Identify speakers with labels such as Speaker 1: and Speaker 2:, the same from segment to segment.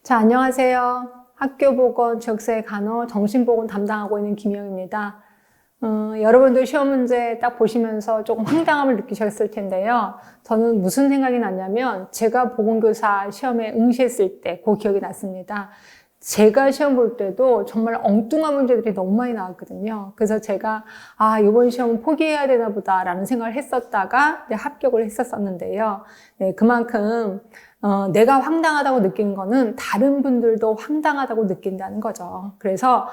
Speaker 1: 자, 안녕하세요. 학교보건, 지역사회 간호, 정신보건 담당하고 있는 김영입니다. 여러분들 시험 문제 딱 보시면서 조금 황당함을 느끼셨을 텐데요. 저는 무슨 생각이 났냐면 제가 보건교사 시험에 응시했을 때 그 기억이 났습니다. 제가 시험 볼 때도 정말 엉뚱한 문제들이 너무 많이 나왔거든요. 그래서 제가 이번 시험은 포기해야 되나 보다라는 생각을 했었다가 합격을 했었는데요. 네, 그만큼 내가 황당하다고 느낀 거는 다른 분들도 황당하다고 느낀다는 거죠. 그래서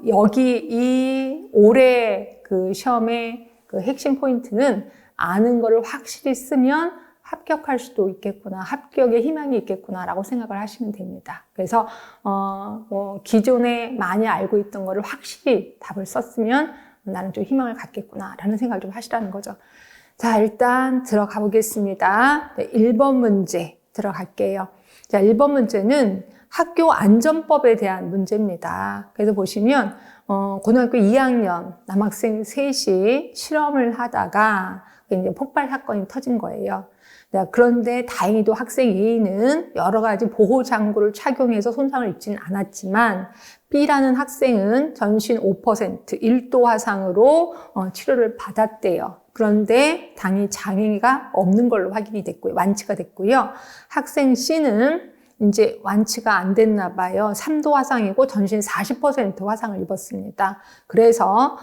Speaker 1: 여기 이 올해 그 시험의 그 핵심 포인트는 아는 거를 확실히 쓰면 합격할 수도 있겠구나, 합격의 희망이 있겠구나라고 생각을 하시면 됩니다. 그래서 기존에 많이 알고 있던 거를 확실히 답을 썼으면 나는 좀 희망을 갖겠구나라는 생각을 좀 하시라는 거죠. 자, 일단 들어가 보겠습니다. 네, 1번 문제 들어갈게요. 자, 1번 문제는 학교 안전법에 대한 문제입니다. 그래서 보시면 고등학교 2학년 남학생 셋이 실험을 하다가 이제 폭발 사건이 터진 거예요. 그런데 다행히도 학생 A는 여러 가지 보호 장구를 착용해서 손상을 입지는 않았지만 B라는 학생은 전신 5%, 1도 화상으로 치료를 받았대요. 그런데 당연히 장애가 없는 걸로 확인이 됐고요. 완치가 됐고요. 학생 C는 이제 완치가 안 됐나 봐요. 3도 화상이고 전신 40% 화상을 입었습니다. 그래서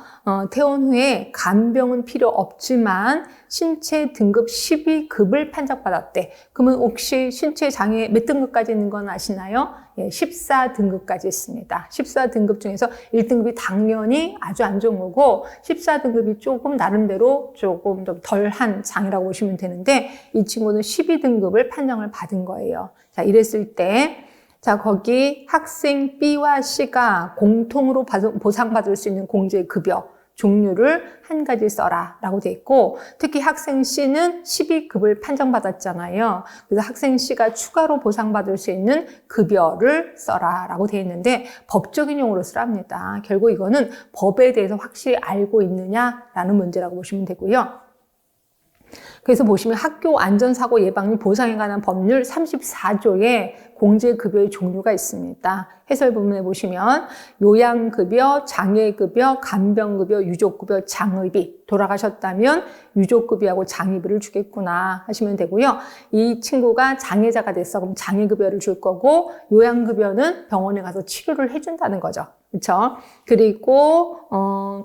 Speaker 1: 퇴원 후에 간병은 필요 없지만 신체 등급 12급을 판정받았대. 그러면 혹시 신체 장애 몇 등급까지 있는 건 아시나요? 예, 14등급까지 있습니다. 14등급 중에서 1등급이 당연히 아주 안 좋은 거고 14등급이 조금 나름대로 조금 좀 덜한 장애라고 보시면 되는데 이 친구는 12등급을 판정을 받은 거예요. 자, 이랬을 때 자, 거기 학생 B와 C가 공통으로 보상받을 수 있는 공제급여 종류를 한 가지 써라 라고 돼 있고 특히 학생 C는 12급을 판정받았잖아요. 그래서 학생 C가 추가로 보상받을 수 있는 급여를 써라 라고 돼 있는데 법적인 용어로 쓰랍니다. 결국 이거는 법에 대해서 확실히 알고 있느냐라는 문제라고 보시면 되고요. 그래서 보시면 학교 안전사고 예방 및 보상에 관한 법률 34조에 공제급여의 종류가 있습니다. 해설 부분에 보시면 요양급여, 장애급여, 간병급여, 유족급여, 장의비 돌아가셨다면 유족급여하고 장의비를 주겠구나 하시면 되고요. 이 친구가 장애자가 됐어. 그럼 장애급여를 줄 거고 요양급여는 병원에 가서 치료를 해준다는 거죠. 그렇죠? 그리고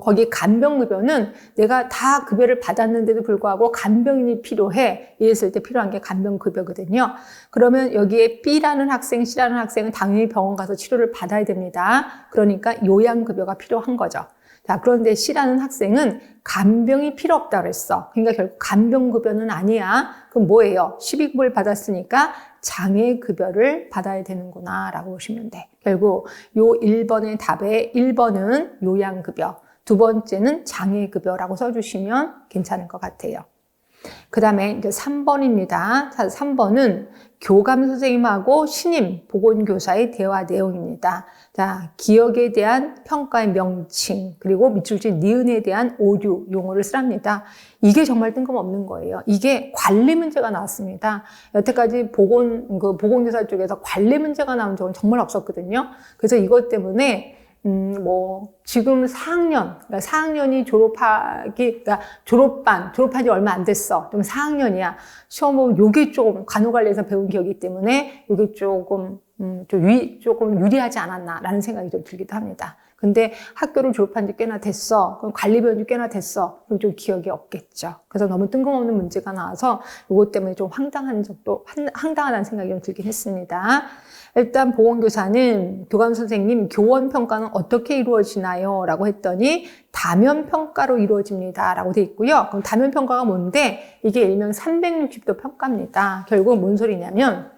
Speaker 1: 거기 간병급여는 내가 다 급여를 받았는데도 불구하고 간병인이 필요해. 이랬을 때 필요한 게 간병급여거든요. 그러면 여기에 B라는 학생, C라는 학생은 당연히 병원 가서 치료를 받아야 됩니다. 그러니까 요양급여가 필요한 거죠. 자, 그런데 C라는 학생은 간병이 필요 없다고 그랬어. 그러니까 결국 간병급여는 아니야. 그럼 뭐예요? 12급을 받았으니까 장애급여를 받아야 되는구나 라고 보시면 돼. 결국 요 1번의 답에 1번은 요양급여, 두 번째는 장애급여라고 써주시면 괜찮을 것 같아요. 그 다음에 이제 3번입니다. 3번은 교감 선생님하고 신임 보건교사의 대화 내용입니다. 자, 기억에 대한 평가의 명칭, 그리고 밑줄 진 니은에 대한 오류 용어를 쓰랍니다. 이게 정말 뜬금없는 거예요. 이게 관리 문제가 나왔습니다. 여태까지 보건교사 쪽에서 관리 문제가 나온 적은 정말 없었거든요. 그래서 이것 때문에 지금 4학년, 그러니까 4학년이 그러니까 졸업한 지 얼마 안 됐어. 그럼 4학년이야. 시험 보면 요게 조금 간호관리에서 배운 기억이기 때문에 요게 조금 유리하지 않았나라는 생각이 좀 들기도 합니다. 근데 학교를 졸업한 지 꽤나 됐어. 그럼 관리 배운 지 꽤나 됐어. 그럼 좀 기억이 없겠죠. 그래서 너무 뜬금없는 문제가 나와서 요것 때문에 좀 황당하다는 생각이 좀 들긴 했습니다. 일단 보건교사는 교감 선생님 교원 평가는 어떻게 이루어지나요? 라고 했더니 다면 평가로 이루어집니다. 라고 돼 있고요. 그럼 다면 평가가 뭔데? 이게 일명 360도 평가입니다. 결국 뭔 소리냐면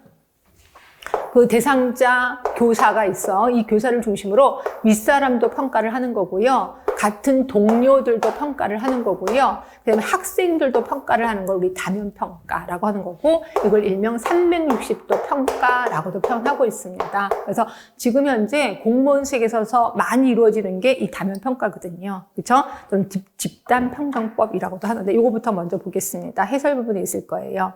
Speaker 1: 그 대상자 교사가 있어. 이 교사를 중심으로 윗사람도 평가를 하는 거고요. 같은 동료들도 평가를 하는 거고요. 그다음에 학생들도 평가를 하는 걸 우리 다면평가라고 하는 거고, 이걸 일명 360도 평가라고도 표현하고 있습니다. 그래서 지금 현재 공무원 세계에서 많이 이루어지는 게 이 다면평가거든요. 그렇죠? 또는 집단평정법이라고도 하는데, 이거부터 먼저 보겠습니다. 해설 부분에 있을 거예요.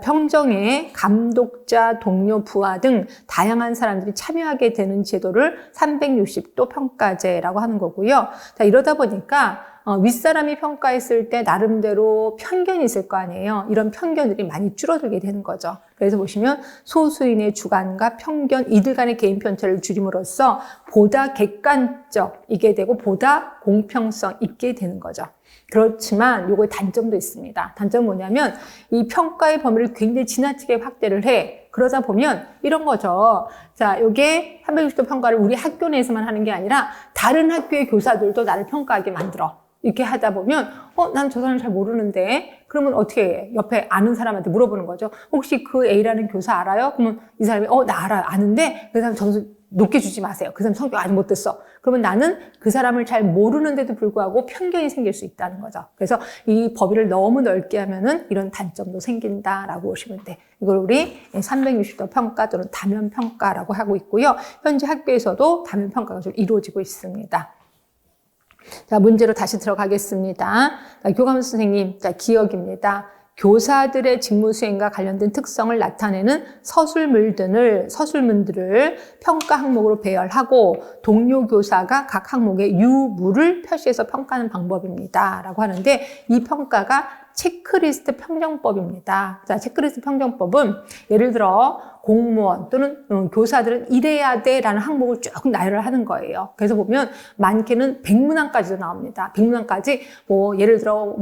Speaker 1: 평정에 감독자, 동료, 부하 등 다양한 사람들이 참여하게 되는 제도를 360도 평가제라고 하는 거고요. 이러다 보니까 윗사람이 평가했을 때 나름대로 편견이 있을 거 아니에요. 이런 편견들이 많이 줄어들게 되는 거죠. 그래서 보시면 소수인의 주관과 편견, 이들 간의 개인 편차를 줄임으로써 보다 객관적이게 되고 보다 공평성 있게 되는 거죠. 그렇지만 요거의 단점도 있습니다. 단점은 뭐냐면 이 평가의 범위를 굉장히 지나치게 확대를 해. 그러다 보면 이런 거죠. 자, 요게 360도 평가를 우리 학교 내에서만 하는 게 아니라 다른 학교의 교사들도 나를 평가하게 만들어. 이렇게 하다 보면 난 저 사람 잘 모르는데, 그러면 어떻게 해? 옆에 아는 사람한테 물어보는 거죠. 혹시 그 A라는 교사 알아요? 그러면 이 사람이 나 알아요. 아는데 그 사람 점수 높게 주지 마세요. 그 사람 성격 아직 못 됐어. 그러면 나는 그 사람을 잘 모르는데도 불구하고 편견이 생길 수 있다는 거죠. 그래서 이 범위를 너무 넓게 하면은 이런 단점도 생긴다라고 보시면 돼. 이걸 우리 360도 평가 또는 다면 평가라고 하고 있고요. 현재 학교에서도 다면 평가가 좀 이루어지고 있습니다. 자, 문제로 다시 들어가겠습니다. 자, 교감 선생님, 자, 기억입니다. 교사들의 직무 수행과 관련된 특성을 나타내는 서술문들을 평가 항목으로 배열하고 동료 교사가 각 항목의 유무를 표시해서 평가하는 방법입니다. 라고 하는데, 이 평가가 체크리스트 평정법입니다. 자, 체크리스트 평정법은 예를 들어 공무원 또는 교사들은 이래야 돼라는 항목을 쭉 나열을 하는 거예요. 그래서 보면 많게는 100문항까지도 나옵니다. 100문항까지 예를 들어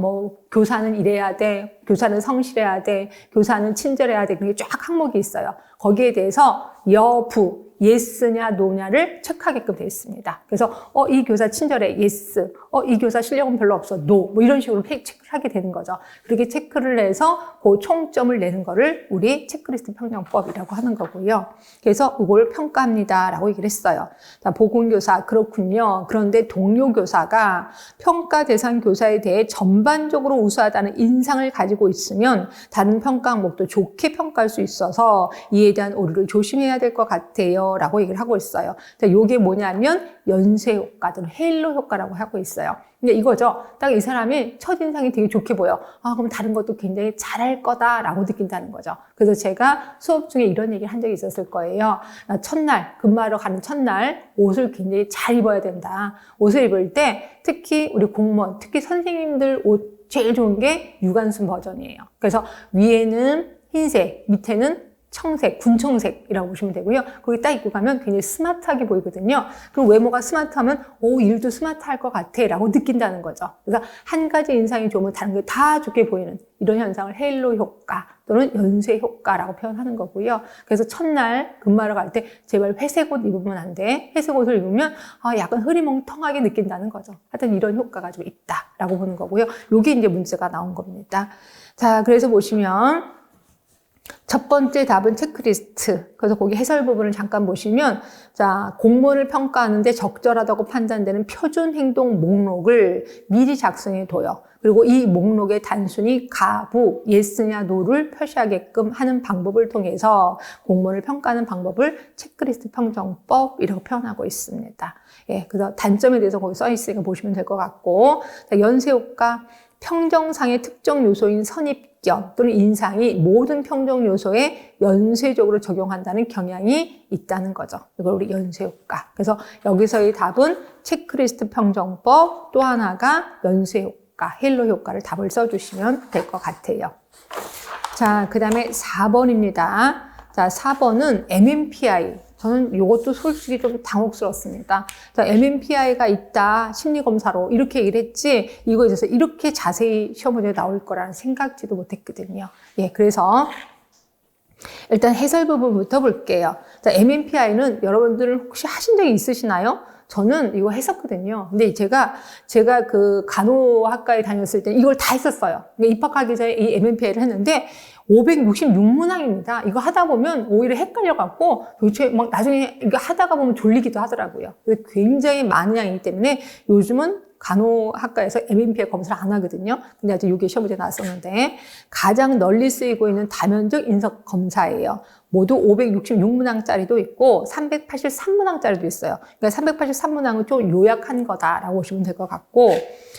Speaker 1: 교사는 이래야 돼, 교사는 성실해야 돼, 교사는 친절해야 돼, 그게 쫙 항목이 있어요. 거기에 대해서 여부, 예스냐 노냐를 체크하게끔 되어 있습니다. 그래서 이 교사 친절해, 예스. 이 교사 실력은 별로 없어, 노. 이런 식으로 체크를 하게 되는 거죠. 그렇게 체크를 해서 그 총점을 내는 거를 우리 체크리스트 평정법이라고 하는 거고요. 그래서 이걸 평가합니다라고 얘기를 했어요. 자, 보건교사 그렇군요. 그런데 동료 교사가 평가 대상 교사에 대해 전반적으로 우수하다는 인상을 가지고 있으면 다른 평가 항목도 좋게 평가할 수 있어서 이에 대한 오류를 조심해야 될 것 같아요. 라고 얘기를 하고 있어요. 자, 요게 뭐냐면 연쇄 효과 또는 헤일로 효과라고 하고 있어요. 근데 이거죠. 딱 이 사람이 첫인상이 되게 좋게 보여. 그럼 다른 것도 굉장히 잘할 거다라고 느낀다는 거죠. 그래서 제가 수업 중에 이런 얘기를 한 적이 있었을 거예요. 첫날, 근무하러 가는 첫날 옷을 굉장히 잘 입어야 된다. 옷을 입을 때 특히 우리 공무원, 특히 선생님들 옷 제일 좋은 게 유관순 버전이에요. 그래서 위에는 흰색, 밑에는 청색, 군청색이라고 보시면 되고요. 거기 딱 입고 가면 굉장히 스마트하게 보이거든요. 그럼 외모가 스마트하면 일도 스마트할 것 같아 라고 느낀다는 거죠. 그래서 한 가지 인상이 좋으면 다른 게 다 좋게 보이는 이런 현상을 헤일로 효과 또는 연쇄 효과라고 표현하는 거고요. 그래서 첫날 근무하러 갈 때 제발 회색 옷 입으면 안 돼. 회색 옷을 입으면 약간 흐리멍텅하게 느낀다는 거죠. 하여튼 이런 효과가 좀 있다라고 보는 거고요. 요게 이제 문제가 나온 겁니다. 자, 그래서 보시면 첫 번째 답은 체크리스트. 그래서 거기 해설 부분을 잠깐 보시면, 자, 공무원을 평가하는데 적절하다고 판단되는 표준 행동 목록을 미리 작성해 둬요. 그리고 이 목록에 단순히 가부, 예스냐, 노를 표시하게끔 하는 방법을 통해서 공무원을 평가하는 방법을 체크리스트 평정법이라고 표현하고 있습니다. 예, 그래서 단점에 대해서 거기 써 있으니까 보시면 될 것 같고, 자, 연쇄효과. 평정상의 특정 요소인 선입견 또는 인상이 모든 평정 요소에 연쇄적으로 적용한다는 경향이 있다는 거죠. 이걸 우리 연쇄효과. 그래서 여기서의 답은 체크리스트 평정법, 또 하나가 연쇄효과, 헤일로 효과를 답을 써주시면 될 것 같아요. 자, 그 다음에 4번입니다. 자, 4번은 MMPI. 저는 이것도 솔직히 좀 당혹스럽습니다. 자, MMPI가 있다, 심리검사로 이렇게 얘기를 했지, 이거에 대해서 이렇게 자세히 시험 문제에 나올 거라는 생각지도 못했거든요. 예, 그래서 일단 해설 부분부터 볼게요. 자, MMPI는 여러분들 혹시 하신 적이 있으시나요? 저는 이거 했었거든요. 근데 제가 그 간호학과에 다녔을 때 이걸 다 했었어요. 입학하기 전에 이 MMPI를 했는데 566문항입니다. 이거 하다 보면 오히려 헷갈려갖고 도대체 막 나중에 이거 하다가 보면 졸리기도 하더라고요. 굉장히 많은 양이기 때문에 요즘은 간호학과에서 MMPI 검사를 안 하거든요. 근데 아직 이게 시험 문제 나왔었는데 가장 널리 쓰이고 있는 다면적 인성 검사예요. 모두 566문항짜리도 있고 383문항짜리도 있어요. 그러니까 383문항은 좀 요약한 거다라고 보시면 될 것 같고,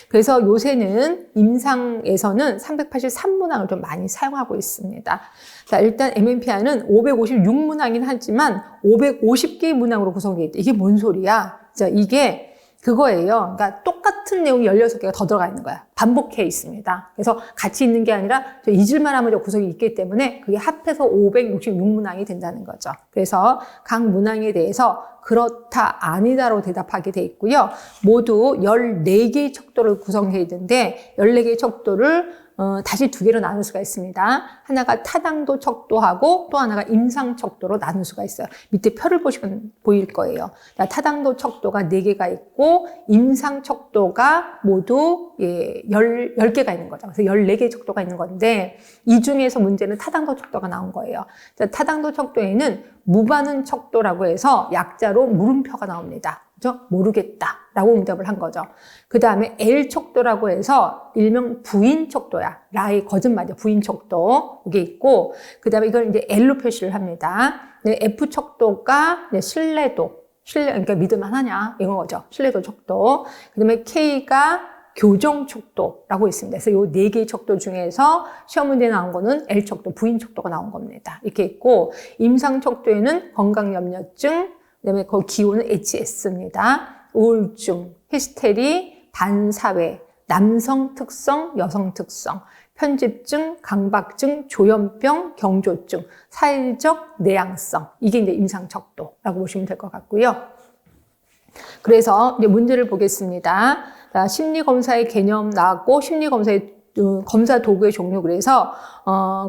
Speaker 1: 그래서 요새는 임상에서는 383문항을 좀 많이 사용하고 있습니다. 자, 일단 MMPI는 556문항이긴 하지만 550개의 문항으로 구성되어 있다. 이게 뭔 소리야? 자, 이게 그거예요. 그러니까 똑같은 내용이 16개가 더 들어가 있는 거야. 반복해 있습니다. 그래서 같이 있는 게 아니라 잊을만 하면 구성이 있기 때문에 그게 합해서 566문항이 된다는 거죠. 그래서 각 문항에 대해서 그렇다, 아니다로 대답하게 돼 있고요. 모두 14개의 척도를 구성해 있는데 14개의 척도를 다시 두 개로 나눌 수가 있습니다. 하나가 타당도 척도하고 또 하나가 임상 척도로 나눌 수가 있어요. 밑에 표를 보시면 보일 거예요. 타당도 척도가 4개가 있고 임상 척도가 모두 10개가 있는 거죠. 그래서 14개의 척도가 있는 건데 이 중에서 문제는 타당도 척도가 나온 거예요. 자, 타당도 척도에는 무반응 척도라고 해서 약자로 물음표가 나옵니다. 그죠? 모르겠다라고 응답을 한 거죠. 그 다음에 L 척도라고 해서 일명 부인 척도야. 라의 거짓말이야. 부인 척도. 이게 있고, 그 다음에 이걸 이제 L로 표시를 합니다. F 척도가 신뢰도. 그러니까 믿을만하냐. 이건 거죠. 신뢰도 척도. 그 다음에 K가 교정 척도라고 있습니다. 그래서 이 4개의 척도 중에서 시험 문제에 나온 거는 L 척도, 부인 척도가 나온 겁니다. 이렇게 있고, 임상 척도에는 건강염려증, 그다음에 그 기호는 HS입니다. 우울증, 히스테리, 반사회, 남성 특성, 여성 특성, 편집증, 강박증, 조현병, 경조증, 사회적 내향성. 이게 이제 임상 척도라고 보시면 될 것 같고요. 그래서 이제 문제를 보겠습니다. 자, 심리검사의 개념 나왔고, 심리검사의 검사 도구의 종류. 그래서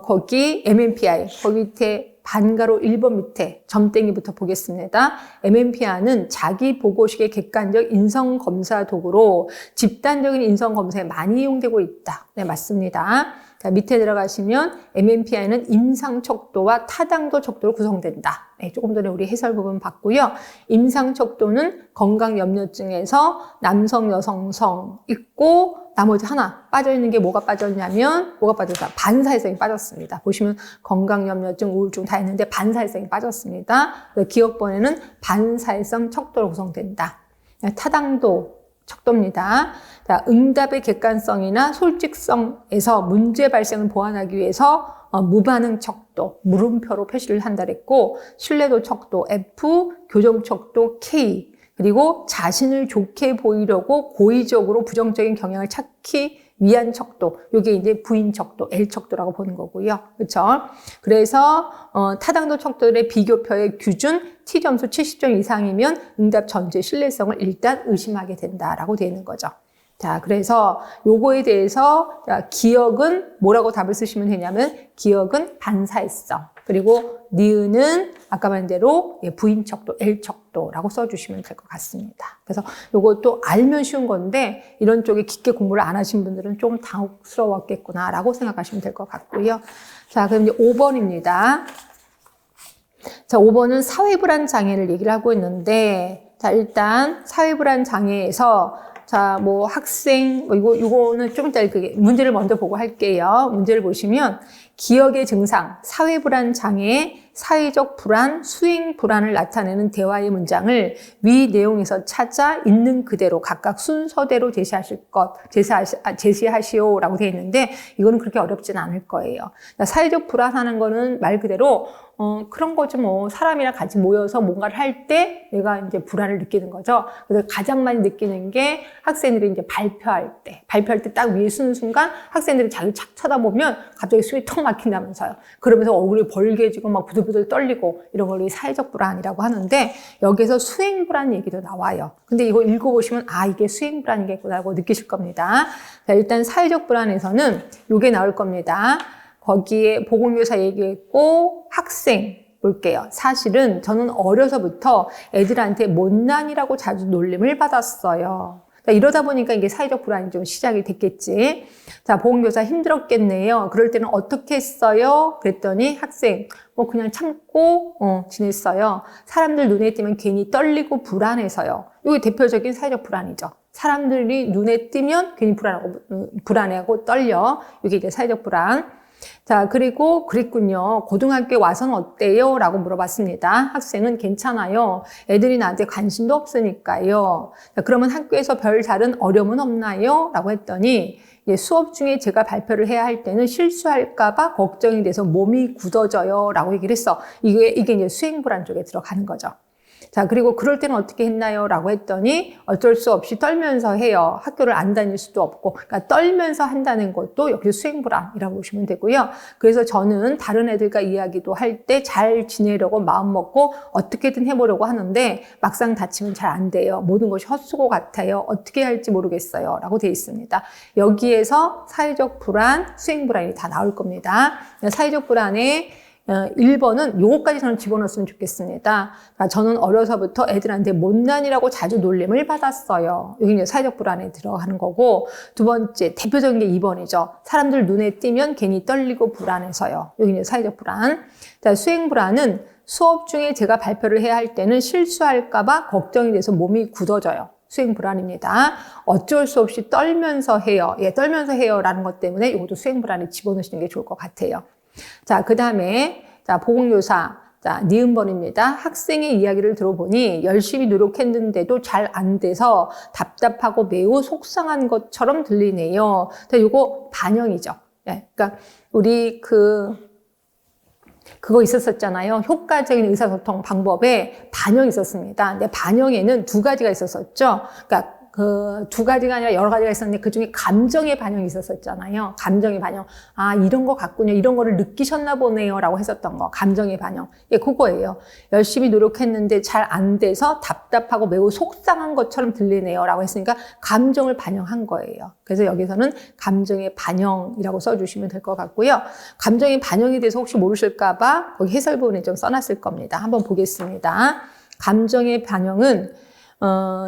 Speaker 1: 거기 MMPI, 거기 밑에 반가로 1번 밑에 점땡이부터 보겠습니다. MMPI는 자기 보고식의 객관적 인성검사 도구로 집단적인 인성검사에 많이 이용되고 있다. 네, 맞습니다. 자, 밑에 들어가시면 MMPI는 임상 척도와 타당도 척도로 구성된다. 네, 조금 전에 우리 해설 부분 봤고요. 임상 척도는 건강염려증에서 남성, 여성성 있고 나머지 하나 빠져있는 게 뭐가 빠졌냐면 뭐가 빠졌다? 반사회성이 빠졌습니다. 보시면 건강염려증, 우울증 다 있는데 반사회성이 빠졌습니다. 기억번에는 반사회성 척도로 구성된다. 타당도 척도입니다. 자, 응답의 객관성이나 솔직성에서 문제 발생을 보완하기 위해서 무반응 척도, 물음표로 표시를 한다 그랬고, 신뢰도 척도 F, 교정 척도 K, 그리고 자신을 좋게 보이려고 고의적으로 부정적인 경향을 찾기 위한 척도, 이게 이제 부인 척도, L 척도라고 보는 거고요. 그렇죠? 그래서 타당도 척도들의 비교표의 기준 T 점수 70점 이상이면 응답 전체 신뢰성을 일단 의심하게 된다라고 되어 있는 거죠. 자, 그래서 요거에 대해서 기억은 뭐라고 답을 쓰시면 되냐면 기억은 반사회성, 그리고 니은은 아까 말한 대로 부인 척도, L 척도라고 써주시면 될 것 같습니다. 그래서 요것도 알면 쉬운 건데 이런 쪽에 깊게 공부를 안 하신 분들은 좀 당혹스러웠겠구나라고 생각하시면 될 것 같고요. 자, 그럼 이제 5번입니다. 자, 5번은 사회불안 장애를 얘기를 하고 있는데, 자, 일단 사회불안 장애에서 자, 뭐 학생, 이거는 좀 이따 문제를 먼저 보고 할게요. 문제를 보시면 기억의 증상, 사회불안 장애, 사회적 불안, 수행 불안을 나타내는 대화의 문장을 위 내용에서 찾아 있는 그대로 각각 순서대로 제시하시오라고 되어 있는데 이거는 그렇게 어렵진 않을 거예요. 사회적 불안하는 거는 말 그대로 그런 거지 뭐 사람이랑 같이 모여서 뭔가를 할 때 내가 이제 불안을 느끼는 거죠. 그래서 가장 많이 느끼는 게 학생들이 이제 발표할 때 딱 위에 서는 순간 학생들이 자기를 착 쳐다보면 갑자기 숨이 턱 막힌다면서요. 그러면서 얼굴이 벌개지고 막 부들부들 떨리고 이런 걸 사회적 불안이라고 하는데 여기서 수행 불안 얘기도 나와요. 근데 이거 읽어보시면 아 이게 수행 불안이겠구나라고 느끼실 겁니다. 자, 일단 사회적 불안에서는 이게 나올 겁니다. 거기에 보건교사 얘기했고 학생 볼게요. 사실은 저는 어려서부터 애들한테 못난이라고 자주 놀림을 받았어요. 이러다 보니까 이게 사회적 불안이 좀 시작이 됐겠지. 자, 보건교사 힘들었겠네요. 그럴 때는 어떻게 했어요? 그랬더니 학생, 뭐 그냥 참고 지냈어요. 사람들 눈에 띄면 괜히 떨리고 불안해서요. 이게 대표적인 사회적 불안이죠. 사람들이 눈에 띄면 괜히 불안해하고 떨려. 이게 이제 사회적 불안. 자, 그리고 그랬군요. 고등학교에 와서는 어때요? 라고 물어봤습니다. 학생은 괜찮아요. 애들이 나한테 관심도 없으니까요. 자, 그러면 학교에서 별 다른 어려움은 없나요? 라고 했더니 수업 중에 제가 발표를 해야 할 때는 실수할까봐 걱정이 돼서 몸이 굳어져요. 라고 얘기를 했어. 이게 이제 수행불안 쪽에 들어가는 거죠. 자, 그리고 그럴 때는 어떻게 했나요? 라고 했더니 어쩔 수 없이 떨면서 해요. 학교를 안 다닐 수도 없고. 그러니까 떨면서 한다는 것도 여기 수행불안이라고 보시면 되고요. 그래서 저는 다른 애들과 이야기도 할 때 잘 지내려고 마음 먹고 어떻게든 해보려고 하는데 막상 다치면 잘 안 돼요. 모든 것이 헛수고 같아요. 어떻게 할지 모르겠어요. 라고 되어 있습니다. 여기에서 사회적 불안, 수행불안이 다 나올 겁니다. 사회적 불안에 1번은 요거까지 저는 집어넣었으면 좋겠습니다. 저는 어려서부터 애들한테 못난이라고 자주 놀림을 받았어요. 여기 이제 사회적 불안에 들어가는 거고, 두 번째, 대표적인 게 2번이죠. 사람들 눈에 띄면 괜히 떨리고 불안해서요. 여기 이제 사회적 불안. 자, 수행 불안은 수업 중에 제가 발표를 해야 할 때는 실수할까봐 걱정이 돼서 몸이 굳어져요. 수행 불안입니다. 어쩔 수 없이 떨면서 해요. 떨면서 해요라는 것 때문에 이것도 수행 불안에 집어넣으시는 게 좋을 것 같아요. 자, 그 다음에, 자, 보국요사. 자, 니은번입니다. 학생의 이야기를 들어보니 열심히 노력했는데도 잘 안 돼서 답답하고 매우 속상한 것처럼 들리네요. 자, 요거 반영이죠. 그러니까, 우리 그거 있었었잖아요. 효과적인 의사소통 방법에 반영이 있었습니다. 근데 반영에는 두 가지가 있었었죠. 그러니까, 두 가지가 아니라 여러 가지가 있었는데 그 중에 감정의 반영이 있었었잖아요. 감정의 반영. 아, 이런 거 같군요. 이런 거를 느끼셨나 보네요. 라고 했었던 거. 감정의 반영. 그거예요. 열심히 노력했는데 잘 안 돼서 답답하고 매우 속상한 것처럼 들리네요. 라고 했으니까 감정을 반영한 거예요. 그래서 여기서는 감정의 반영이라고 써주시면 될 것 같고요. 감정의 반영에 대해서 혹시 모르실까봐 거기 해설 부분에 좀 써놨을 겁니다. 한번 보겠습니다. 감정의 반영은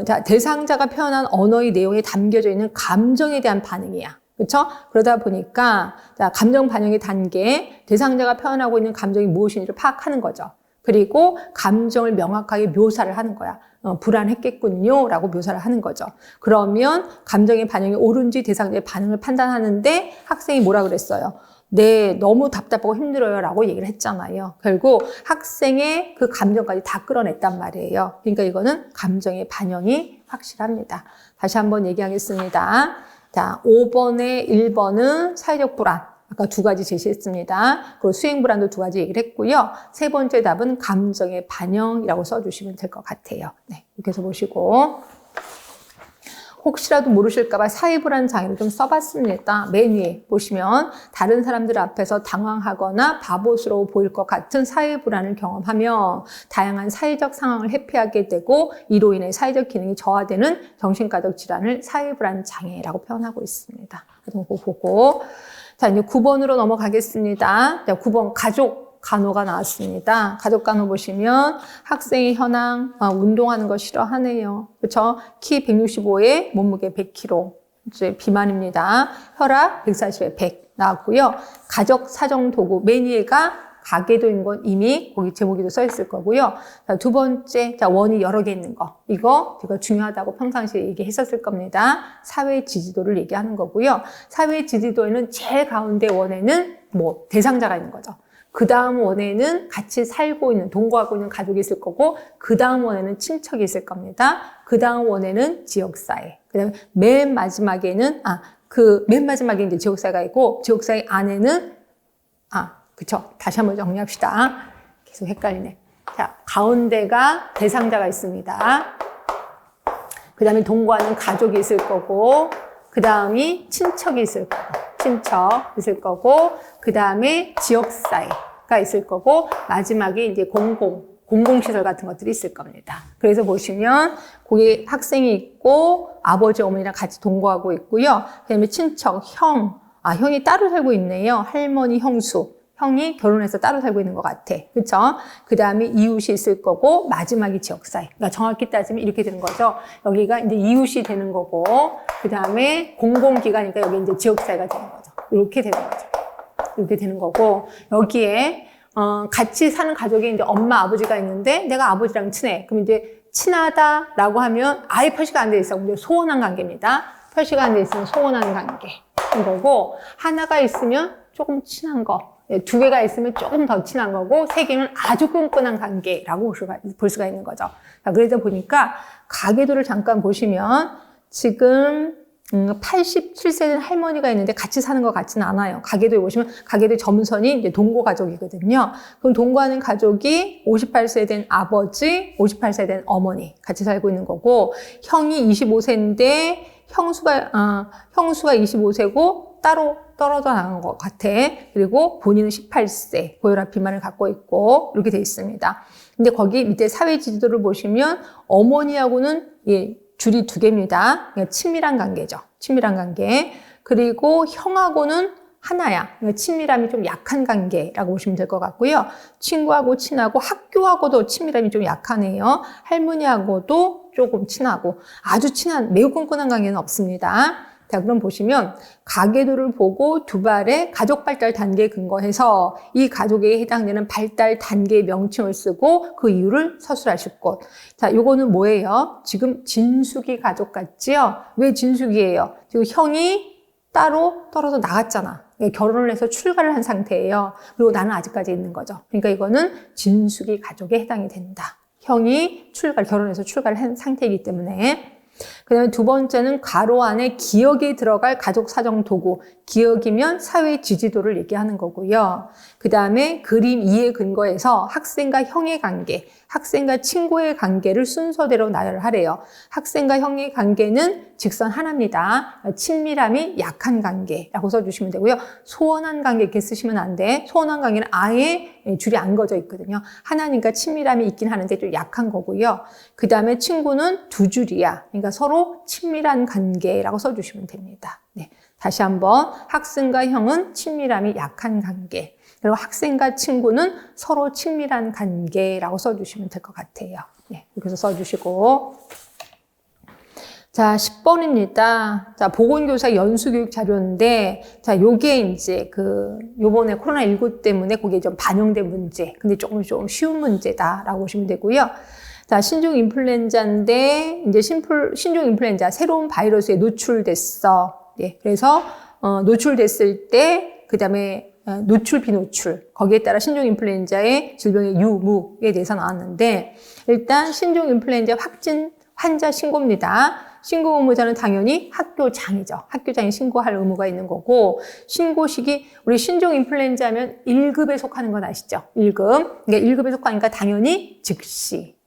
Speaker 1: 자, 대상자가 표현한 언어의 내용에 담겨져 있는 감정에 대한 반응이야. 그렇죠? 그러다 보니까 자, 감정 반영의 단계, 대상자가 표현하고 있는 감정이 무엇인지를 파악하는 거죠. 그리고 감정을 명확하게 묘사를 하는 거야. 불안했겠군요 라고 묘사를 하는 거죠. 그러면 감정의 반영이 옳은지 대상자의 반응을 판단하는데 학생이 뭐라 그랬어요? 네, 너무 답답하고 힘들어요 라고 얘기를 했잖아요. 결국 학생의 그 감정까지 다 끌어냈단 말이에요. 그러니까 이거는 감정의 반영이 확실합니다. 다시 한번 얘기하겠습니다. 자, 5번에 1번은 사회적 불안. 아까 두 가지 제시했습니다. 그리고 수행 불안도 두 가지 얘기를 했고요. 세 번째 답은 감정의 반영이라고 써주시면 될 것 같아요. 네, 이렇게 해서 보시고. 혹시라도 모르실까봐 사회불안 장애를 좀 써봤습니다. 맨 위에 보시면 다른 사람들 앞에서 당황하거나 바보스러워 보일 것 같은 사회불안을 경험하며 다양한 사회적 상황을 회피하게 되고 이로 인해 사회적 기능이 저하되는 정신과적 질환을 사회불안 장애라고 표현하고 있습니다. 그거 보고 자, 이제 9번으로 넘어가겠습니다. 자, 9번 가족 간호가 나왔습니다. 가족 간호 보시면 학생의 현황, 운동하는 거 싫어하네요. 그렇죠? 키 165에 몸무게 100kg 이제 비만입니다. 혈압 140에 100 나왔고요. 가족 사정 도구 맨 위에가 가계도인 건 이미 거기 제목에도 써 있을 거고요. 자, 두 번째, 자, 원이 여러 개 있는 거. 이거 제가 중요하다고 평상시에 얘기했었을 겁니다. 사회 지지도를 얘기하는 거고요. 사회 지지도에는 제일 가운데 원에는 뭐 대상자가 있는 거죠. 그 다음 원에는 같이 살고 있는, 동거하고 있는 가족이 있을 거고, 그 다음 원에는 친척이 있을 겁니다. 그 다음 원에는 지역사회. 그 다음에 맨 마지막에는, 맨 마지막에 이제 지역사회가 있고, 지역사회 안에는, 그쵸. 다시 한번 정리합시다. 계속 헷갈리네. 자, 가운데가 대상자가 있습니다. 그 다음에 동거하는 가족이 있을 거고, 그 다음이 친척이 있을 거고, 친척 있을 거고, 그 다음에 지역사회가 있을 거고, 마지막에 이제 공공시설 같은 것들이 있을 겁니다. 그래서 보시면, 거기 학생이 있고, 아버지, 어머니랑 같이 동거하고 있고요. 그 다음에 친척, 형이 따로 살고 있네요. 할머니, 형수. 형이 결혼해서 따로 살고 있는 것 같아. 그쵸? 그 다음에 이웃이 있을 거고, 마지막이 지역사회. 그러니까 정확히 따지면 이렇게 되는 거죠. 여기가 이제 이웃이 되는 거고, 그 다음에 공공기관이니까 여기 이제 지역사회가 되는 거죠. 이렇게 되는 거죠. 이렇게 되는 거고, 여기에, 같이 사는 가족이 이제 엄마, 아버지가 있는데, 내가 아버지랑 친해. 그럼 이제 친하다라고 하면 아예 표시가 안 돼 있어. 근데 소원한 관계입니다. 표시가 안 돼 있으면 소원한 관계인 거고, 하나가 있으면 조금 친한 거, 두 개가 있으면 조금 더 친한 거고, 세 개는 아주 끈끈한 관계라고 볼 수가 있는 거죠. 자, 그러다 보니까 가계도를 잠깐 보시면 지금 87세 된 할머니가 있는데 같이 사는 것 같지는 않아요. 가계도에 보시면 가계도의 점선이 이제 동거 가족이거든요. 그럼 동거하는 가족이 58세 된 아버지, 58세 된 어머니 같이 살고 있는 거고, 형이 25세인데 형수가 25세고 따로 떨어져 나간 것 같아. 그리고 본인은 18세 고혈압 비만을 갖고 있고 이렇게 돼 있습니다. 근데 거기 밑에 사회 지지도를 보시면 어머니하고는 줄이 두 개입니다. 친밀한 관계죠. 친밀한 관계. 그리고 형하고는 하나야. 친밀함이 좀 약한 관계라고 보시면 될 것 같고요. 친구하고 친하고 학교하고도 친밀함이 좀 약하네요. 할머니하고도 조금 친하고 아주 친한 매우 끈끈한 관계는 없습니다. 자, 그럼 보시면 가계도를 보고 두 발의 가족 발달 단계에 근거해서 이 가족에 해당되는 발달 단계의 명칭을 쓰고 그 이유를 서술하실 것. 자, 요거는 뭐예요? 지금 진숙이 가족 같지요? 왜 진숙이에요? 지금 형이 따로 떨어져 나갔잖아. 결혼을 해서 출가를 한 상태예요. 그리고 나는 아직까지 있는 거죠. 그러니까 이거는 진숙이 가족에 해당이 된다. 형이 결혼해서 출가를 한 상태이기 때문에. 그 다음에 두 번째는 괄호 안에 기억에 들어갈 가족 사정 도구. 기억이면 사회 지지도를 얘기하는 거고요. 그 다음에 그림 2에 근거해서 학생과 형의 관계, 학생과 친구의 관계를 순서대로 나열하래요. 학생과 형의 관계는 직선 하나입니다. 친밀함이 약한 관계라고 써주시면 되고요. 소원한 관계 이렇게 쓰시면 안 돼. 소원한 관계는 아예 줄이 안 그어져 있거든요. 하나니까 친밀함이 있긴 하는데 좀 약한 거고요. 그 다음에 친구는 두 줄이야. 그러니까 서로 친밀한 관계라고 써주시면 됩니다. 네. 다시 한번 학생과 형은 친밀함이 약한 관계. 그리고 학생과 친구는 서로 친밀한 관계라고 써주시면 될 것 같아요. 네, 이렇게 해서 써주시고. 자, 10번입니다. 자, 보건교사 연수교육 자료인데, 자, 요게 이제 요번에 코로나19 때문에 거기에 좀 반영된 문제. 근데 조금 쉬운 문제다라고 보시면 되고요. 자, 신종 인플루엔자인데, 이제 신종 인플루엔자, 새로운 바이러스에 노출됐어. 예, 그래서, 노출됐을 때, 그 다음에, 노출, 비노출. 거기에 따라 신종 인플루엔자의 질병의 유무에 대해서 나왔는데, 일단 신종 인플루엔자 확진 환자 신고입니다. 신고 의무자는 당연히 학교장이죠. 학교장이 신고할 의무가 있는 거고, 신고식이 우리 신종 인플루엔자면 1급에 속하는 건 아시죠? 1급. 그러니까 1급에 속하니까 당연히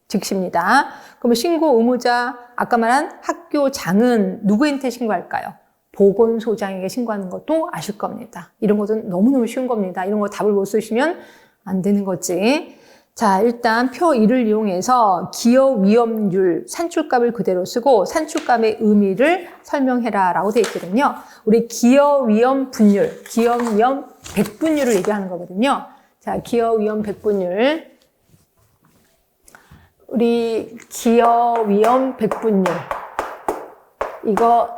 Speaker 1: 즉시입니다. 그러면 신고 의무자, 아까 말한 학교장은 누구한테 신고할까요? 보건소장에게 신고하는 것도 아실 겁니다. 이런 것은 너무너무 쉬운 겁니다. 이런 거 답을 못 쓰시면 안 되는 거지. 자, 일단 표 1을 이용해서 기여 위험률, 산출값을 그대로 쓰고 산출값의 의미를 설명해라 라고 되어 있거든요. 우리 기여 위험 분율, 기여 위험 백분율을 얘기하는 거거든요. 자, 기여 위험 백분율. 우리 기여 위험 백분율. 이거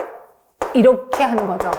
Speaker 1: 이렇게 하는 거죠.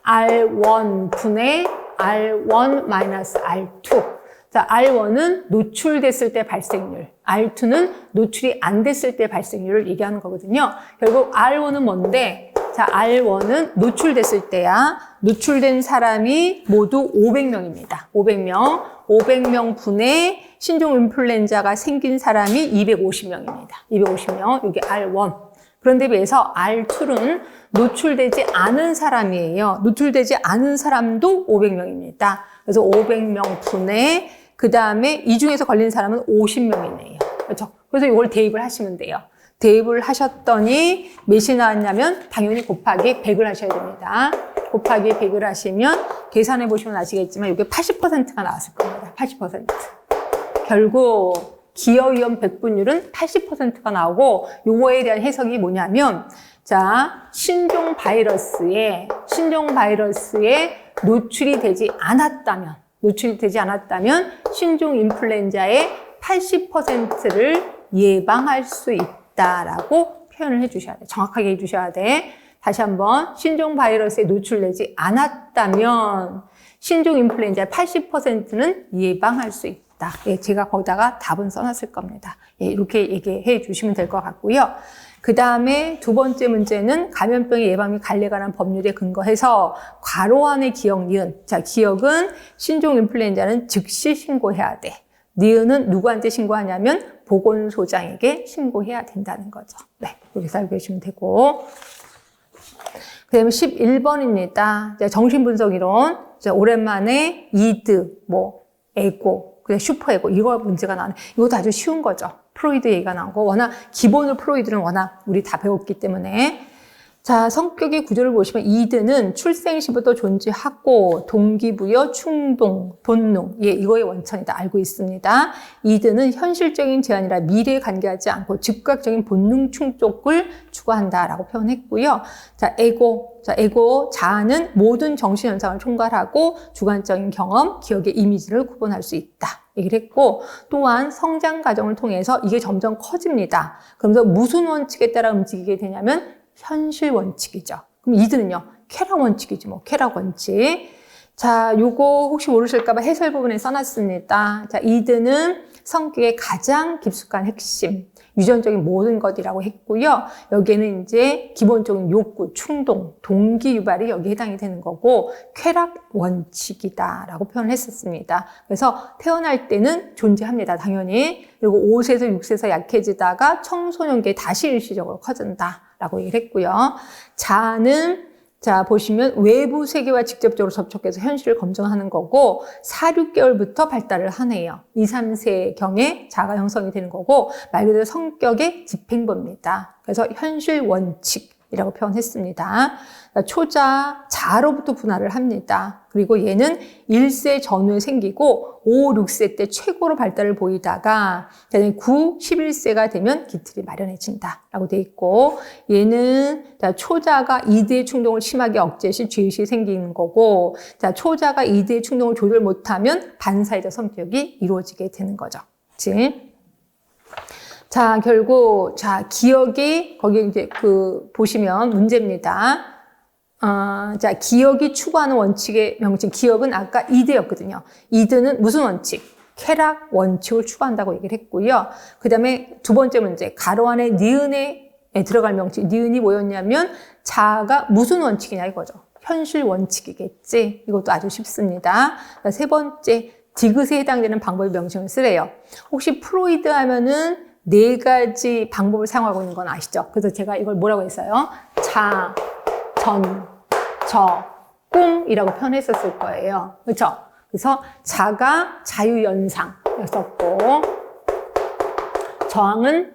Speaker 1: R1 분의 R1 마이너스 R2. 자, R1은 노출됐을 때 발생률, R2는 노출이 안 됐을 때 발생률을 얘기하는 거거든요. 결국 R1은 뭔데? 자, R1은 노출됐을 때야. 노출된 사람이 모두 500명입니다. 500명 분의 신종 인플루엔자가 생긴 사람이 250명입니다. 250명, 이게 R1. 그런데 비해서 R2는 노출되지 않은 사람이에요. 노출되지 않은 사람도 500명입니다. 그래서 500명 분의 그 다음에 이 중에서 걸린 사람은 50명이네요. 그렇죠? 그래서 이걸 대입을 하시면 돼요. 대입을 하셨더니 몇이 나왔냐면 당연히 곱하기 100을 하셔야 됩니다. 곱하기 100을 하시면 계산해 보시면 아시겠지만 이게 80%가 나왔을 겁니다. 80%. 결국 기여위험 백분율은 80%가 나오고 요거에 대한 해석이 뭐냐면 자, 신종 바이러스에 노출이 되지 않았다면 신종 인플루엔자의 80%를 예방할 수 있다라고 표현을 해주셔야 돼. 정확하게 해주셔야 돼. 다시 한번 신종 바이러스에 노출되지 않았다면 신종 인플루엔자의 80%는 예방할 수 있다. 있다. 예, 제가 거기다가 답은 써놨을 겁니다. 예, 이렇게 얘기해 주시면 될 것 같고요. 그 다음에 두 번째 문제는 감염병의 예방 및 관리에 관한 법률에 근거해서 괄호 안에 기억, 니은. 자, 기억은 신종 인플루엔자는 즉시 신고해야 돼. 니은은 누구한테 신고하냐면 보건소장에게 신고해야 된다는 거죠. 네, 여기서 알고 계시면 되고. 그 다음에 11번입니다. 정신분석이론. 오랜만에 이드, 에고, 그다음 슈퍼에고, 이거 문제가 나오네. 이것도 아주 쉬운 거죠. 프로이드 얘기가 나오고, 워낙, 기본을 프로이드는 워낙 우리 다 배웠기 때문에. 자, 성격의 구조를 보시면 이드는 출생 시부터 존재하고 동기부여, 충동, 본능, 예, 이거의 원천이다 알고 있습니다. 이드는 현실적인 제한이라 미래에 관계하지 않고 즉각적인 본능 충족을 추구한다라고 표현했고요. 자, 에고, 자아는 모든 정신 현상을 총괄하고 주관적인 경험, 기억의 이미지를 구분할 수 있다. 얘기를 했고, 또한 성장 과정을 통해서 이게 점점 커집니다. 그러면서 무슨 원칙에 따라 움직이게 되냐면 현실 원칙이죠. 그럼 이드는요, 쾌락 원칙이지 쾌락 원칙. 자, 요거 혹시 모르실까봐 해설 부분에 써놨습니다. 자, 이드는 성격의 가장 깊숙한 핵심, 유전적인 모든 것이라고 했고요. 여기에는 이제 기본적인 욕구, 충동, 동기 유발이 여기에 해당이 되는 거고, 쾌락 원칙이다라고 표현을 했었습니다. 그래서 태어날 때는 존재합니다, 당연히. 그리고 5세에서 6세에서 약해지다가 청소년기에 다시 일시적으로 커진다. 라고 얘기를 했고요. 자아는 자 보시면 외부 세계와 직접적으로 접촉해서 현실을 검증하는 거고 4, 6개월부터 발달을 하네요. 2, 3세경에 자아가 형성이 되는 거고 말 그대로 성격의 집행부입니다. 그래서 현실 원칙이라고 표현했습니다. 초자, 자아로부터 분할을 합니다. 그리고 얘는 1세 전후에 생기고 5, 6세 때 최고로 발달을 보이다가 9, 11세가 되면 기틀이 마련해진다라고 돼 있고 얘는 초자가 이드의 충동을 심하게 억제 시 죄의식이 생기는 거고 초자가 이드의 충동을 조절 못하면 반사회적 성격이 이루어지게 되는 거죠. 그치? 자, 결국 기억이 거기 이제 보시면 문제입니다. 자, 기억이 추구하는 원칙의 명칭, 기억은 아까 이드였거든요. 이드는 무슨 원칙? 쾌락 원칙을 추구한다고 얘기를 했고요. 그 다음에 두 번째 문제, 가로 안에 니은에 들어갈 명칭, 니은이 뭐였냐면 자아가 무슨 원칙이냐 이거죠. 현실 원칙이겠지. 이것도 아주 쉽습니다. 세 번째, 디귿에 해당되는 방법의 명칭을 쓰래요. 혹시 프로이드 하면은 4가지 방법을 사용하고 있는 건 아시죠? 그래서 제가 이걸 뭐라고 했어요? 자, 전, 저, 꿈이라고 표현했었을 거예요. 그렇죠? 그래서 자가 자유연상이었었고 저항은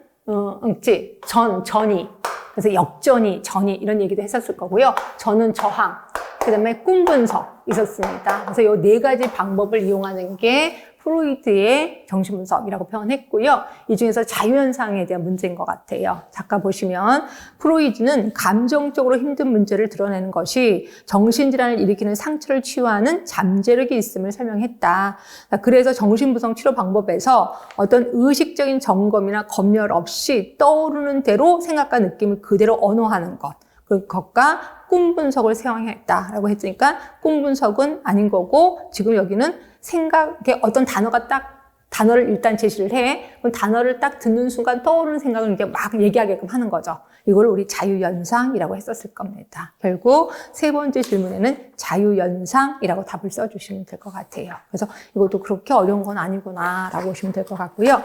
Speaker 1: 전이 그래서 역전이 전이 이런 얘기도 했었을 거고요. 저는 저항 그 다음에 꿈 분석 있었습니다. 그래서 이 4가지 방법을 이용하는 게 프로이드의 정신분석이라고 표현했고요. 이 중에서 자유현상에 대한 문제인 것 같아요. 잠깐 보시면 프로이드는 감정적으로 힘든 문제를 드러내는 것이 정신질환을 일으키는 상처를 치유하는 잠재력이 있음을 설명했다. 그래서 정신분석 치료 방법에서 어떤 의식적인 점검이나 검열 없이 떠오르는 대로 생각과 느낌을 그대로 언어하는 것. 그것과 꿈 분석을 사용했다라고 했으니까 꿈 분석은 아닌 거고 지금 여기는 생각에 어떤 단어를 일단 제시를 해. 그럼 단어를 딱 듣는 순간 떠오르는 생각을 이렇게 막 얘기하게끔 하는 거죠. 이걸 우리 자유연상이라고 했었을 겁니다. 결국 세 번째 질문에는 자유연상이라고 답을 써주시면 될 것 같아요. 그래서 이것도 그렇게 어려운 건 아니구나 라고 보시면 될 것 같고요.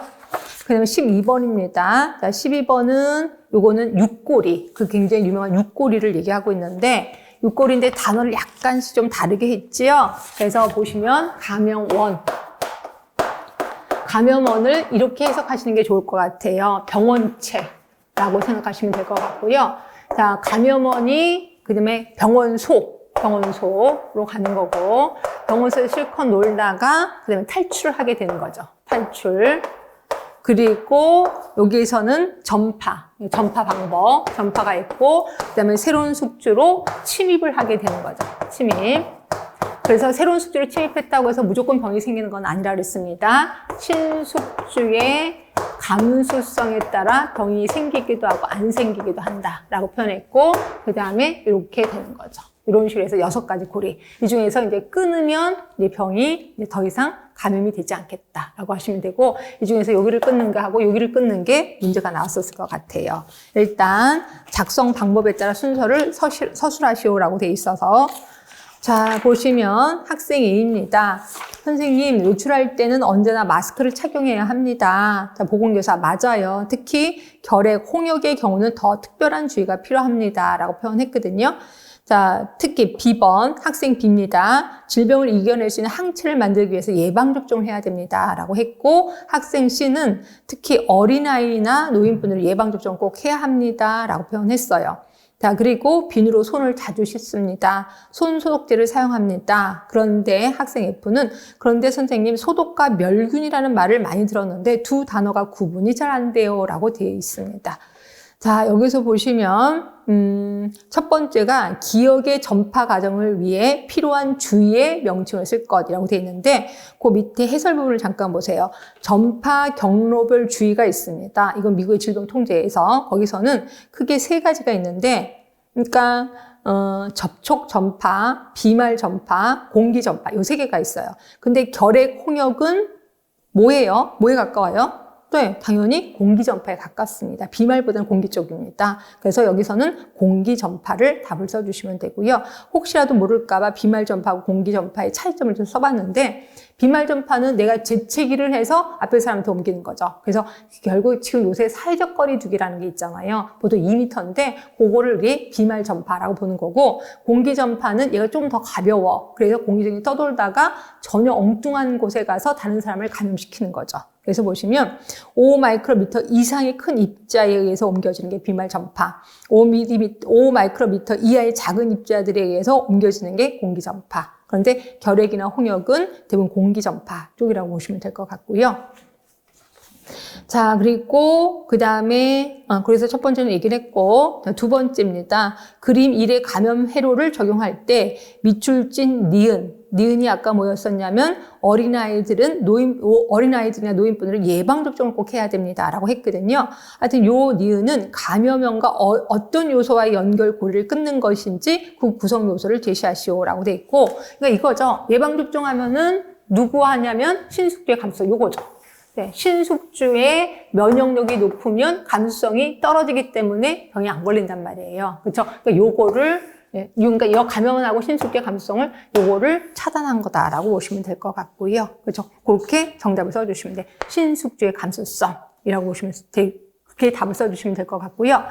Speaker 1: 그 다음에 12번입니다. 자, 12번은 요거는 육고리, 굉장히 유명한 육고리를 얘기하고 있는데 육고리인데 단어를 약간씩 좀 다르게 했지요. 그래서 보시면 감염원을 이렇게 해석하시는 게 좋을 것 같아요. 병원체라고 생각하시면 될 것 같고요. 자, 감염원이 그다음에 병원소로 가는 거고 병원소에 실컷 놀다가 그다음에 탈출을 하게 되는 거죠. 탈출. 그리고 여기에서는 전파 방법, 전파가 있고 그다음에 새로운 숙주로 침입을 하게 되는 거죠. 침입. 그래서 새로운 숙주를 침입했다고 해서 무조건 병이 생기는 건 아니라 그랬습니다. 신숙주의 감수성에 따라 병이 생기기도 하고 안 생기기도 한다라고 표현했고 그 다음에 이렇게 되는 거죠. 이런 식으로 해서 6가지 고리. 이 중에서 이제 끊으면 이제 병이 이제 더 이상 감염이 되지 않겠다라고 하시면 되고, 이 중에서 여기를 끊는 게 하고 여기를 끊는 게 문제가 나왔었을 것 같아요. 일단 작성 방법에 따라 순서를 서술하시오라고 돼 있어서, 자, 보시면 학생 A입니다. 선생님, 외출할 때는 언제나 마스크를 착용해야 합니다. 자, 보건교사 맞아요. 특히 결핵, 홍역의 경우는 더 특별한 주의가 필요합니다. 라고 표현했거든요. 자, 특히 B번, 학생 B입니다. 질병을 이겨낼 수 있는 항체를 만들기 위해서 예방접종을 해야 됩니다. 라고 했고, 학생 C는 특히 어린아이나 노인분들 예방접종 꼭 해야 합니다. 라고 표현했어요. 자, 그리고 비누로 손을 자주 씻습니다. 손 소독제를 사용합니다. 그런데 학생 F는 그런데 선생님 소독과 멸균이라는 말을 많이 들었는데 두 단어가 구분이 잘 안 돼요 라고 되어 있습니다. 자, 여기서 보시면 첫 번째가 기억의 전파 과정을 위해 필요한 주의의 명칭을 쓸 것이라고 되어 있는데 그 밑에 해설 부분을 잠깐 보세요. 전파 경로별 주의가 있습니다. 이건 미국의 질병통제에서 거기서는 크게 3가지가 있는데, 그러니까 접촉 전파, 비말 전파, 공기 전파 이 3개가 있어요. 근데 결핵, 홍역은 뭐예요? 뭐에 가까워요? 네, 당연히 공기 전파에 가깝습니다. 비말보다는 공기 쪽입니다. 그래서 여기서는 공기 전파를 답을 써주시면 되고요. 혹시라도 모를까봐 비말 전파하고 공기 전파의 차이점을 좀 써봤는데, 비말 전파는 내가 재채기를 해서 앞에 사람한테 옮기는 거죠. 그래서 결국 지금 요새 사회적 거리 두기라는 게 있잖아요. 보통 2m인데 그거를 우리 비말 전파라고 보는 거고, 공기 전파는 얘가 좀 더 가벼워. 그래서 공기중에 떠돌다가 전혀 엉뚱한 곳에 가서 다른 사람을 감염시키는 거죠. 그래서 보시면 5마이크로미터 이상의 큰 입자에 의해서 옮겨지는 게 비말 전파, 5마이크로미터 이하의 작은 입자들에 의해서 옮겨지는 게 공기 전파. 그런데 결핵이나 홍역은 대부분 공기 전파 쪽이라고 보시면 될 것 같고요. 자, 그리고 그 다음에 그래서 첫 번째는 얘기를 했고, 두 번째입니다. 그림 1의 감염 회로를 적용할 때 밑줄 니은이 아까 뭐였었냐면 어린아이들이나 노인분들은 예방접종을 꼭 해야 됩니다 라고 했거든요. 하여튼 요 니은은 감염원과 어떤 요소와의 연결고리를 끊는 것인지 그 구성 요소를 제시하시오 라고 돼 있고, 그러니까 이거죠. 예방접종 하면은 누구 하냐면 신숙주의 감염성 요거죠. 네, 신숙주의 면역력이 높으면 감수성이 떨어지기 때문에 병이 안 걸린단 말이에요. 그렇죠? 그러니까 요거를, 그러니까 이 감염원하고 신숙주의 감수성을 요거를 차단한 거다라고 보시면 될 것 같고요. 그렇죠? 그렇게 정답을 써주시면 돼. 신숙주의 감수성이라고 보시면 그렇게 답을 써주시면 될 것 같고요.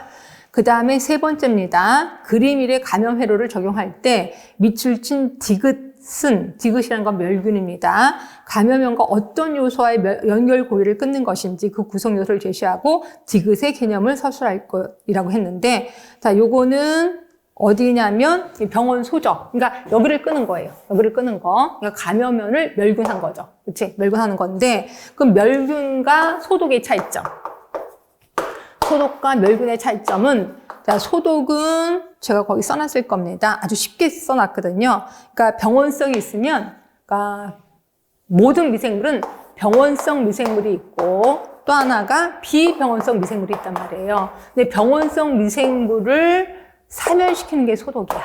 Speaker 1: 그 다음에 3번째입니다. 그림 1의 감염 회로를 적용할 때 밑줄 친 디귿이라는 건 멸균입니다. 감염원과 어떤 요소와의 연결고리를 끊는 것인지 그 구성 요소를 제시하고 디귿의 개념을 서술할 것이라고 했는데, 자, 요거는 어디냐면 병원 소적. 그러니까 여기를 끄는 거예요. 여기를 끄는 거. 그러니까 감염원을 멸균한 거죠. 그치? 멸균하는 건데, 그럼 멸균과 소독의 차이점. 소독과 멸균의 차이점은, 자, 소독은 제가 거기 써놨을 겁니다. 아주 쉽게 써놨거든요. 그러니까 병원성이 있으면, 그러니까 모든 미생물은 병원성 미생물이 있고 또 하나가 비병원성 미생물이 있단 말이에요. 근데 병원성 미생물을 사멸시키는 게 소독이야.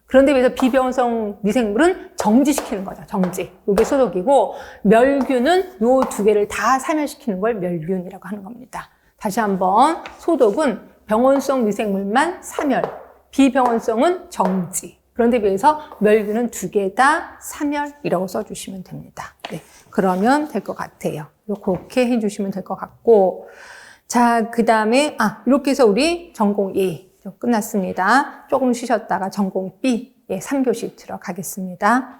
Speaker 1: 그런데 비해서 비병원성 미생물은 정지시키는 거죠. 정지. 이게 소독이고, 멸균은 요 2개를 다 사멸시키는 걸 멸균이라고 하는 겁니다. 다시 한번, 소독은 병원성 미생물만 사멸, 비병원성은 정지. 그런데 비해서 멸균은 2개 다 사멸이라고 써주시면 됩니다. 네, 그러면 될 것 같아요. 그렇게 해주시면 될 것 같고, 자, 그 다음에 이렇게 해서 우리 전공 A 끝났습니다. 조금 쉬셨다가 전공 B 3교시 들어가겠습니다.